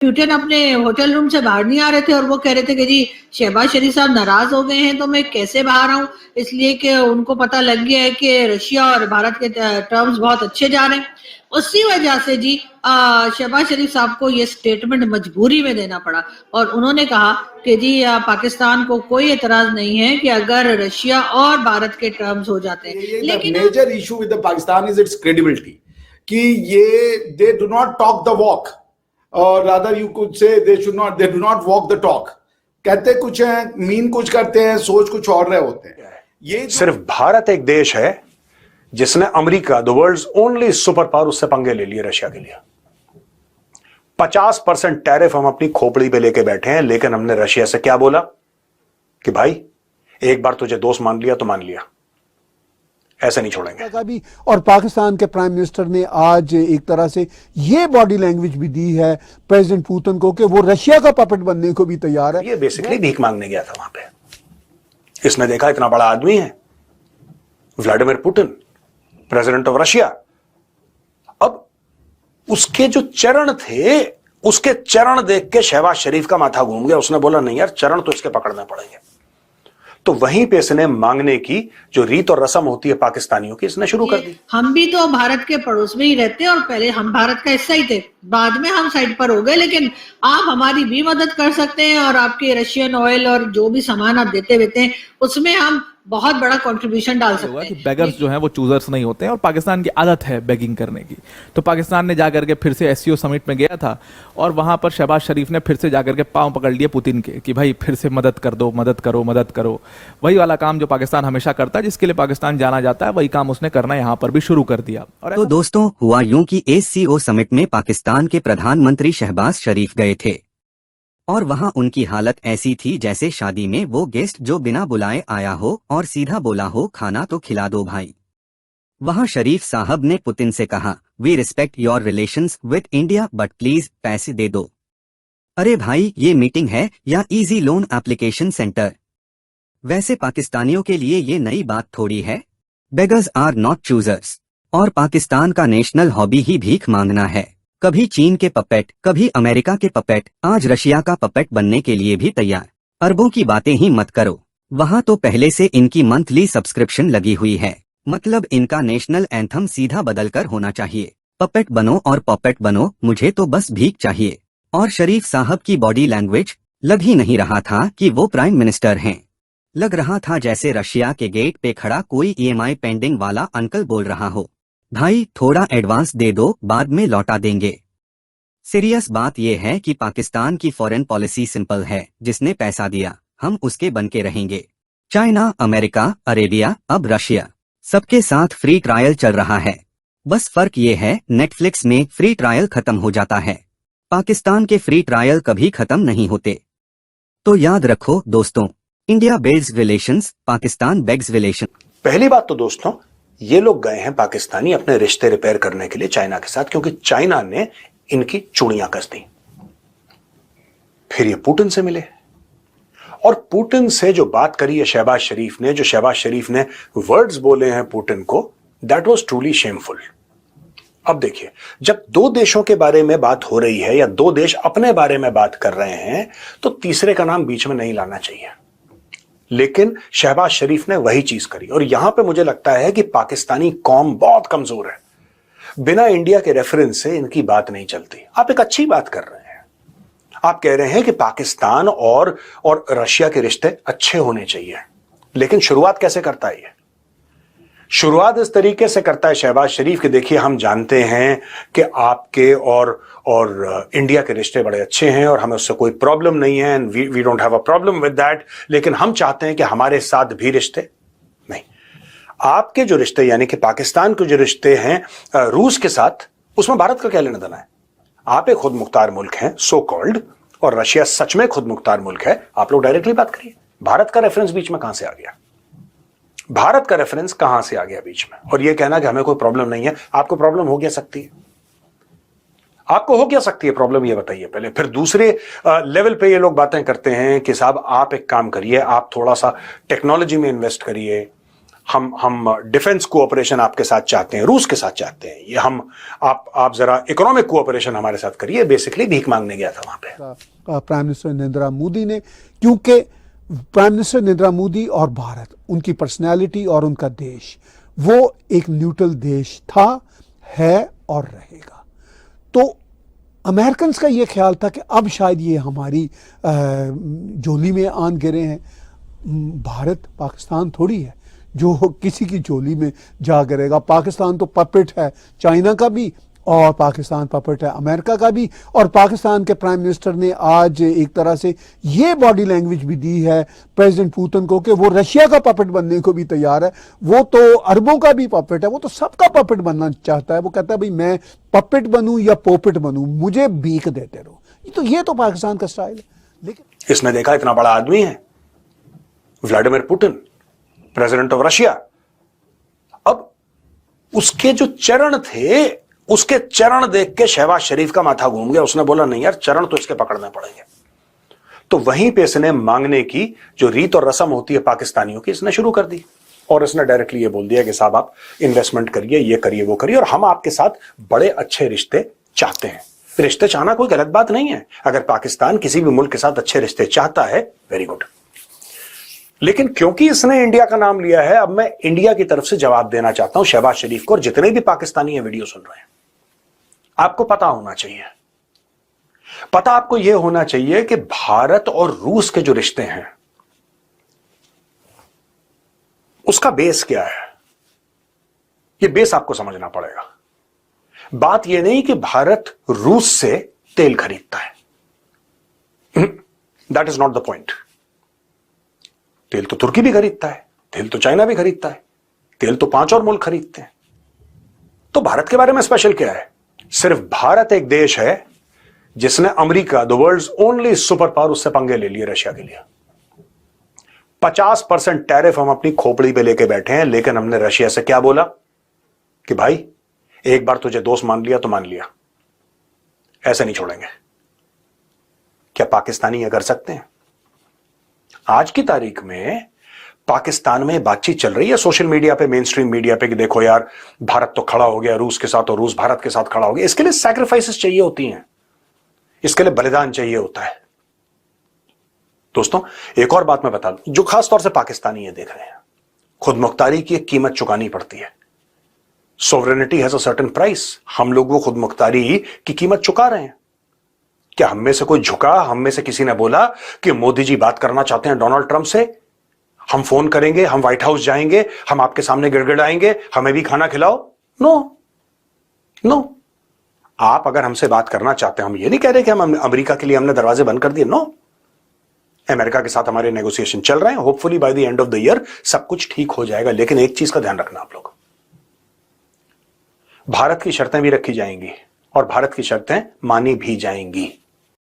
Putin अपने hotel room से बाहर नहीं आ रहे थे और वो कह रहे थे कि जी शहबाज शरीफ साहब नाराज हो गए हैं तो मैं कैसे बाहर आऊं, इसलिए कि उनको पता लग गया है कि रशिया और भारत के टर्म्स बहुत अच्छे जा रहे हैं। उसी वजह से जी शहबाज शरीफ साहब को ये स्टेटमेंट मजबूरी में देना पड़ा और उन्होंने कहा कि जी पाकिस्तान को कोई एतराज नहीं है कि अगर रशिया और भारत के टर्म्स हो जाते हैं, लेकिन major issue with the Pakistan is its credibility कि ये they do not talk the walk और rather you could say they do not walk the talk. कहते कुछ हैं, मीन कुछ करते हैं, सोच कुछ और रहे होते हैं। ये सिर्फ भारत एक देश है जिसने America, the world's only super power, उससे पंगे ले लिए रशिया के लिए। 50% टैरिफ हम अपनी खोपड़ी पे लेके बैठे हैं, लेकिन हमने रशिया से क्या बोला कि भाई एक बार तुझे दोस्त मान लिया तो मान लिया, ऐसे नहीं छोड़ेंगे। भी और पाकिस्तान के प्राइम मिनिस्टर ने आज एक तरह से ये बॉडी लैंग्वेज भी दी है प्रेसिडेंट पुतिन को कि वो रशिया का पपेट बनने को भी तैयार है। ये बेसिकली भीख मांगने गया था वहां पे। इसने देखा इतना बड़ा आदमी है Vladimir Putin, president of Russia. अब उसके जो चरण थे, उसके चरण देख के शहबाज शरीफ का माथा घूम गया। उसने बोला नहीं यार, चरण तो इसके पकड़ने पड़ेंगे। तो वहीं पे इसने मांगने की जो रीत और रस्म होती है पाकिस्तानियों की, इसने शुरू कर दी। हम भी तो भारत के पड़ोस में ही रहते हैं और पहले हम भारत का हिस्सा ही थे, बाद में हम साइड पर हो गए, लेकिन आप हमारी भी मदद कर सकते हैं और आपके रशियन ऑयल और जो भी सामान आप देते रहते हैं उसमें हम बहुत बड़ा कंट्रीब्यूशन डाल सकते हैं। बेगर्स जो हैं वो चूजर्स नहीं होते हैं और पाकिस्तान की आदत है बेगिंग करने की। तो पाकिस्तान ने जाकर के फिर से एससीओ समिट में गया था और वहां पर शहबाज शरीफ ने फिर से जाकर के पांव पकड़ लिए पुतिन के कि भाई फिर से मदद कर दो, मदद करो, मदद करो। वही वाला काम जो पाकिस्तान हमेशा करता है, जिसके लिए पाकिस्तान जाना जाता है, वही काम उसने करना यहाँ पर भी शुरू कर दिया। और तो दोस्तों, हुआ यूं कि एससीओ समिट में पाकिस्तान के प्रधानमंत्री शहबाज शरीफ गए थे और वहां उनकी हालत ऐसी थी जैसे शादी में वो गेस्ट जो बिना बुलाए आया हो और सीधा बोला हो खाना तो खिला दो भाई। वहां शरीफ साहब ने पुतिन से कहा, we respect your relations with India but please पैसे दे दो। अरे भाई, ये मीटिंग है या इजी लोन एप्लीकेशन सेंटर? वैसे पाकिस्तानियों के लिए ये नई बात थोड़ी है। बेगर्स आर नॉट चूजर्स और पाकिस्तान का नेशनल हॉबी ही भीख मांगना है। कभी चीन के पपेट, कभी अमेरिका के पपेट, आज रशिया का पपेट बनने के लिए भी तैयार। अरबों की बातें ही मत करो, वहां तो पहले से इनकी मंथली सब्सक्रिप्शन लगी हुई है। मतलब इनका नेशनल एंथम सीधा बदलकर होना चाहिए, पपेट बनो और पपेट बनो, मुझे तो बस भीख चाहिए। और शरीफ साहब की बॉडी लैंग्वेज, लग ही नहीं रहा था कि वो प्राइम मिनिस्टर हैं। लग रहा था जैसे रशिया के गेट पे खड़ा कोई ईएमआई पेंडिंग वाला अंकल बोल रहा हो, भाई थोड़ा एडवांस दे दो, बाद में लौटा देंगे। सीरियस बात यह है कि पाकिस्तान की फॉरेन पॉलिसी सिंपल है, जिसने पैसा दिया हम उसके बन के रहेंगे। चाइना, अमेरिका, अरेबिया, अब रशिया, सबके साथ फ्री ट्रायल चल रहा है। बस फर्क ये है, नेटफ्लिक्स में फ्री ट्रायल खत्म हो जाता है, पाकिस्तान के फ्री ट्रायल कभी खत्म नहीं होते। तो याद रखो दोस्तों, India builds relations, Pakistan bags relation. पहली बात तो दोस्तों, ये लोग गए हैं पाकिस्तानी अपने रिश्ते रिपेयर करने के लिए चाइना के साथ, क्योंकि चाइना ने इनकी चूड़ियां कस दी। फिर ये पुतिन से मिले और पुतिन से जो बात करी है शहबाज शरीफ ने, जो शहबाज शरीफ ने वर्ड्स बोले हैं पुतिन को, दैट वाज ट्रूली शेमफुल। अब देखिए, जब दो देशों के बारे में बात हो रही है या दो देश अपने बारे में बात कर रहे हैं, तो तीसरे का नाम बीच में नहीं लाना चाहिए। लेकिन शहबाज शरीफ ने वही चीज करी और यहां पे मुझे लगता है कि पाकिस्तानी कौम बहुत कमजोर है। बिना इंडिया के रेफरेंस से इनकी बात नहीं चलती। आप एक अच्छी बात कर रहे हैं, आप कह रहे हैं कि पाकिस्तान और रशिया के रिश्ते अच्छे होने चाहिए, लेकिन शुरुआत कैसे करता है ये? शुरुआत इस तरीके से करता है शहबाज शरीफ कि देखिए, हम जानते हैं कि आपके और इंडिया के रिश्ते बड़े अच्छे हैं और हमें उससे कोई प्रॉब्लम नहीं है, and we don't have a problem with that, लेकिन हम चाहते हैं कि हमारे साथ भी रिश्ते नहीं। आपके जो रिश्ते यानी कि पाकिस्तान के जो रिश्ते हैं रूस के साथ, उसमें भारत का क्या लेना देना है? आप एक खुद मुख्तार मुल्क हैं सो कॉल्ड, और रशिया सच में खुद मुख्तार मुल्क है। आप लोग डायरेक्टली बात करिए। भारत का रेफरेंस बीच में कहां से आ गया? भारत का रेफरेंस कहां से आ गया बीच में? और यह कहना कि हमें कोई प्रॉब्लम नहीं है। आपको प्रॉब्लम हो गया सकती है, आपको हो क्या सकती है प्रॉब्लम, ये बताइए पहले। फिर दूसरे लेवल पे ये लोग बातें करते हैं कि साहब आप एक काम करिए, आप थोड़ा सा टेक्नोलॉजी में इन्वेस्ट करिए, हम डिफेंस कोऑपरेशन आपके साथ चाहते हैं, रूस के साथ चाहते हैं, ये हम आप जरा इकोनॉमिक कोऑपरेशन हमारे साथ करिए। बेसिकली भीख मांगने गया था वहां पे प्राइम मिनिस्टर नरेंद्र मोदी ने, क्योंकि प्राइम मिनिस्टर नरेंद्र मोदी और भारत, उनकी पर्सनैलिटी और उनका देश, वो एक न्यूट्रल देश था, है और रहेगा। तो अमेरिकन का ये ख्याल था कि अब शायद ये हमारी झोली में आन गिरे हैं। भारत पाकिस्तान थोड़ी है जो किसी की झोली में जा गिरेगा। पाकिस्तान तो पपेट है चाइना का भी, और पाकिस्तान पपेट है अमेरिका का भी। और पाकिस्तान के प्राइम मिनिस्टर ने आज एक तरह से ये बॉडी लैंग्वेज भी दी है प्रेसिडेंट पुतिन को कि वो रशिया का पपेट बनने को भी तैयार है। वो तो अरबों का भी पपेट है, वो तो सबका पपेट बनना चाहता है। वो कहता है भाई मैं पपेट बनूं या पोपेट बनूं, मुझे भीख देते रहो। ये तो पाकिस्तान का स्टाइल है। लेकिन इसने देखा इतना बड़ा आदमी है Vladimir Putin, president of Russia, अब उसके जो चरण थे, उसके चरण देख के शहबाज शरीफ का माथा घूम गया। उसने बोला नहीं यार, चरण तो इसके पकड़ने पड़ेंगे। तो वहीं पे इसने मांगने की जो रीत और रस्म होती है पाकिस्तानियों की, इसने शुरू कर दी। और इसने डायरेक्टली ये बोल दिया कि साहब आप इन्वेस्टमेंट करिए, ये करिए, वो करिए, और हम आपके साथ बड़े अच्छे रिश्ते चाहते हैं। रिश्ते चाहना कोई गलत बात नहीं है। अगर पाकिस्तान किसी भी मुल्क के साथ अच्छे रिश्ते चाहता है, वेरी गुड। लेकिन क्योंकि इसने इंडिया का नाम लिया है, अब मैं इंडिया की तरफ से जवाब देना चाहता हूं शहबाज शरीफ को, और जितने भी पाकिस्तानी ये वीडियो सुन रहे हैं, आपको पता होना चाहिए, पता आपको यह होना चाहिए कि भारत और रूस के जो रिश्ते हैं उसका बेस क्या है। यह बेस आपको समझना पड़ेगा। बात यह नहीं कि भारत रूस से तेल खरीदता है, that is not the point. तेल तो तुर्की भी खरीदता है, तेल तो चाइना भी खरीदता है, तेल तो 5 और मुल्क खरीदते हैं। तो भारत के बारे में स्पेशल क्या है? सिर्फ भारत एक देश है जिसने America, the world's only super power, उससे पंगे ले लिए रशिया के लिए। 50% टैरिफ हम अपनी खोपड़ी पे लेके बैठे हैं, लेकिन हमने रशिया से क्या बोला कि भाई एक बार तुझे दोस्त मान लिया तो मान लिया, ऐसे नहीं छोड़ेंगे। क्या पाकिस्तानी ये कर सकते हैं? आज की तारीख में पाकिस्तान में बातचीत चल रही है सोशल मीडिया पे, मेन स्ट्रीम मीडिया पे, कि देखो यार भारत तो खड़ा हो गया रूस के साथ और रूस भारत के साथ खड़ा हो गया। इसके लिए सैक्रिफाइसेस चाहिए होती हैं, इसके लिए बलिदान चाहिए होता है। दोस्तों एक और बात मैं बता दूं, जो खास तौर से पाकिस्तानी ये देख रहे हैं, खुद मुख्तारी की एक कीमत चुकानी पड़ती है। Sovereignty has a certain price. हम लोग वो खुद मुख्तारी की कीमत चुका रहे हैं। क्या हम में से कोई झुका? हम में से किसी ने बोला कि मोदी जी बात करना चाहते हैं डोनाल्ड ट्रंप से, हम फोन करेंगे, हम व्हाइट हाउस जाएंगे, हम आपके सामने गिड़गिड़ाएंगे, हमें भी खाना खिलाओ? No no. आप अगर हमसे बात करना चाहते हैं, हम ये नहीं कह रहे कि हम अमेरिका के लिए हमने दरवाजे बंद कर दिए, नो। अमेरिका के साथ हमारे नेगोशिएशन चल रहे हैं। Hopefully by the end of the year सब कुछ ठीक हो जाएगा। लेकिन एक चीज का ध्यान रखना आप लोग, भारत की शर्तें भी रखी जाएंगी और भारत की शर्तें मानी भी जाएंगी।